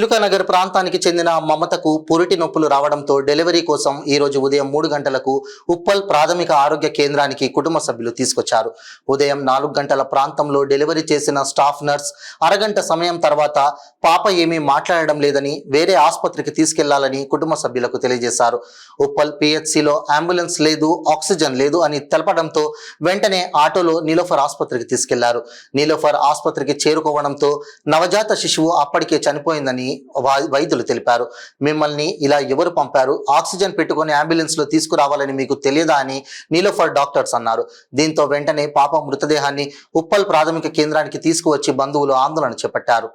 చిలుకనగర్ ప్రాంతానికి చెందిన మమతకు పురిటి నొప్పులు రావడంతో డెలివరీ కోసం ఈ రోజు ఉదయం 3 గంటలకు ఉప్పల్ ప్రాథమిక ఆరోగ్య కేంద్రానికి కుటుంబ సభ్యులు తీసుకొచ్చారు. ఉదయం 4 గంటల ప్రాంతంలో డెలివరీ చేసిన స్టాఫ్ నర్స్ అరగంట సమయం తర్వాత పాప ఏమీ మాట్లాడడం లేదని వేరే ఆసుపత్రికి తీసుకెళ్లాలని కుటుంబ సభ్యులకు తెలియజేశారు. ఉప్పల్ పిహెచ్సిలో అంబులెన్స్ లేదు, ఆక్సిజన్ లేదు అని తెలపడంతో వెంటనే ఆటోలో నీలోఫర్ ఆసుపత్రికి తీసుకెళ్లారు. నీలోఫర్ ఆసుపత్రికి చేరుకోవడంతో నవజాత శిశువు అప్పటికే చనిపోయిందని వైద్యులు తెలిపారు. మిమ్మల్ని ఇలా ఎవరు పంపారు, ఆక్సిజన్ పెట్టుకుని అంబులెన్స్ లో తీసుకురావాలని మీకు తెలియదా అని నీలోఫర్ డాక్టర్స్ అన్నారు. దీంతో వెంటనే పాప మృతదేహాన్ని ఉప్పల్ ప్రాథమిక కేంద్రానికి తీసుకువచ్చి బంధువులు ఆందోళన చేపట్టారు.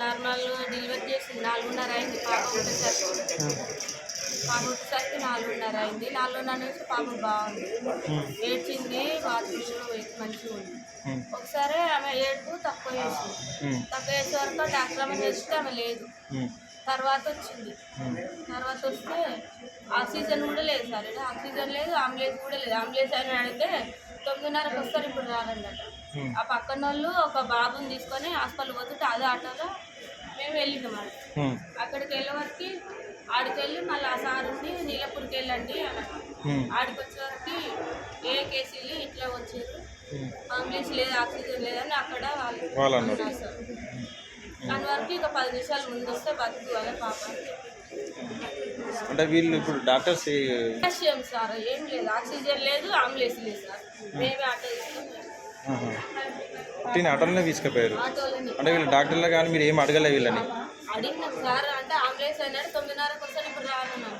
నార్మల్ డెలివరీ చేసి 4:30 అయింది. పాప పుట్టేసరికి 4:30 అయింది. 4:30 నుంచి పాప బాగుంది, ఏడ్చింది, బాత్రూంలో మంచిగా ఉంది. ఒకసారి ఆమె ఏడుపు తక్కువ చేసింది. తక్కువ చేసే వరకు డాక్టర్ ఆమె చేస్తే ఆమె లేదు. తర్వాత వచ్చింది. తర్వాత వస్తే ఆక్సిజన్ కూడా లేదు సార్, ఆక్సిజన్ లేదు, అంబులెన్స్ కూడా లేదు. అంబులెన్స్ అని అడిగితే 9:30కి వస్తారు, ఇప్పుడు రాదన్నట. ఆ పక్కన వాళ్ళు ఒక బాబుని తీసుకొని హాస్పిటల్ పోతుంటే అదే ఆటోలో మేము వెళ్ళినాం. అక్కడికి వెళ్ళే వరకు ఆడికి వెళ్ళి మళ్ళీ ఆ సార్ ఉండి నీలపూర్కి వెళ్ళండి అన్నట్టు. ఆడికి వచ్చేవరకు ఏ కేసీలు ఇట్లా వచ్చారు, అంబులెన్స్ లేదు, ఆక్సిజన్ లేదని అక్కడ వాళ్ళు అన్నారు సార్. దాని వరకు ఇక 10 నిమిషాలు ముందు వస్తే బతుకువాలి పాప అంటే వీళ్ళు ఇప్పుడు డాక్టర్స్ సార్ ఏం లేదు, ఆక్సిజన్ లేదు, అంబులెన్స్ లేదు సార్. మేమే ఆటో ఆటోలోనే తీసుకుపోయారు. అంటే వీళ్ళు డాక్టర్లు కానీ మీరు ఏం అడగలే వీళ్ళని? అడిగినాం సార్, అంటే అంబులెన్స్ అన్నాడు 9:30కి వస్తాను, ఇప్పుడు రానున్నాను.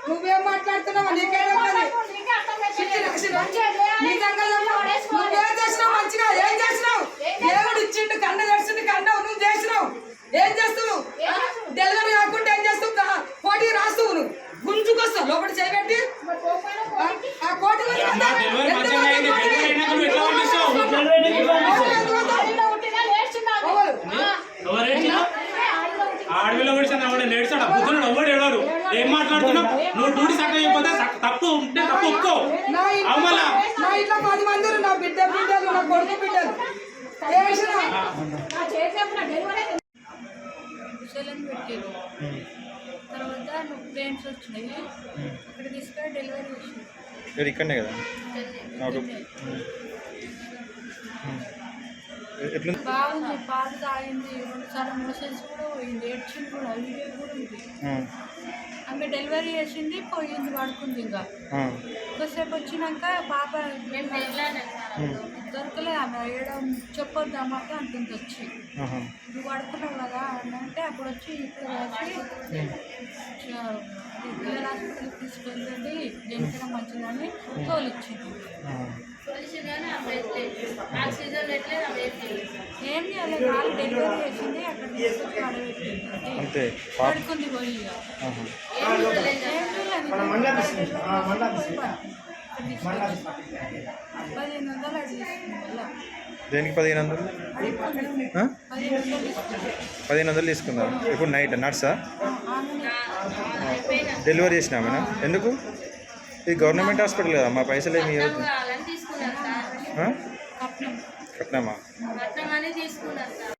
నువ్వేం మాట్లాడుతున్నావు? నీకేం చేసినావు? మంచిగా ఏం చేసినావు? దేవుడు ఇచ్చిండు, కన్ను తెచ్చిండు, కన్నావు, నువ్వు చేసినావు. ఏం చేస్తావు? డెలివరీ కాకుండా ఏం చేస్తావు? కోటి రాస్తావు, నువ్వు గుంజుకొస్తావు లోపల చేయబెట్టి ఆ కోటి ఆడవిలో నేర్చాడు బుద్ధుడు ఎవడు ఎవరు ఏం మాట్లాడుతున్నావు? నువ్వు డ్యూటీ సగం అయిపోతే తప్పు ఉంటే తప్పు ఒప్పుకో. నా ఇంట్లో 10 మంది, నా బిడ్డలు, నా కొడుకు బిడ్డలు తర్వాత పెయిన్స్ వచ్చినాయి, అక్కడ తీసుకొని డెలివరీ చేసింది. ఇక్కడనే కదా బాగుంది, పాలు తాగింది, 2 సార్లు మోషన్స్ కూడా పోయింది, ఏడ్చింది కూడా, వీడియో కూడా ఉంది. ఆమె డెలివరీ చేసింది, పోయింది, పడుకుంది. ఇంకా కొద్దిసేపు వచ్చినాక పాప మేము దొరకలే. ఆమె ఏడం చెప్పొద్దు అమ్మక అంటుంది వచ్చి, నువ్వు పడుకున్నావు కదా అంటే అప్పుడు వచ్చి ఇప్పుడు పిల్లల హాస్పిటల్కి తీసుకెళ్ళండి, జంకడం మంచిదని తోలిచ్చింది. ఏం చేయాలి, వాళ్ళు డెలివరీ చేసింది, అక్కడ తీసుకొచ్చి పడబెట్టింది, పడుకుంది పోయి. ఏం చూడలేదు, 1500 అది దేనికి 1500? 1500 తీసుకుందాం. ఇప్పుడు నైట్ నర్సా డెలివరీ చేసినామేనా? ఎందుకు? ఇది గవర్నమెంట్ హాస్పిటల్ కదా, మా పైసలు ఏమి ఇవ్వద్దు. కావాలని తీసుకున్నారు సార్. కట్నమా? కట్నం అని తీసుకున్నారు సార్.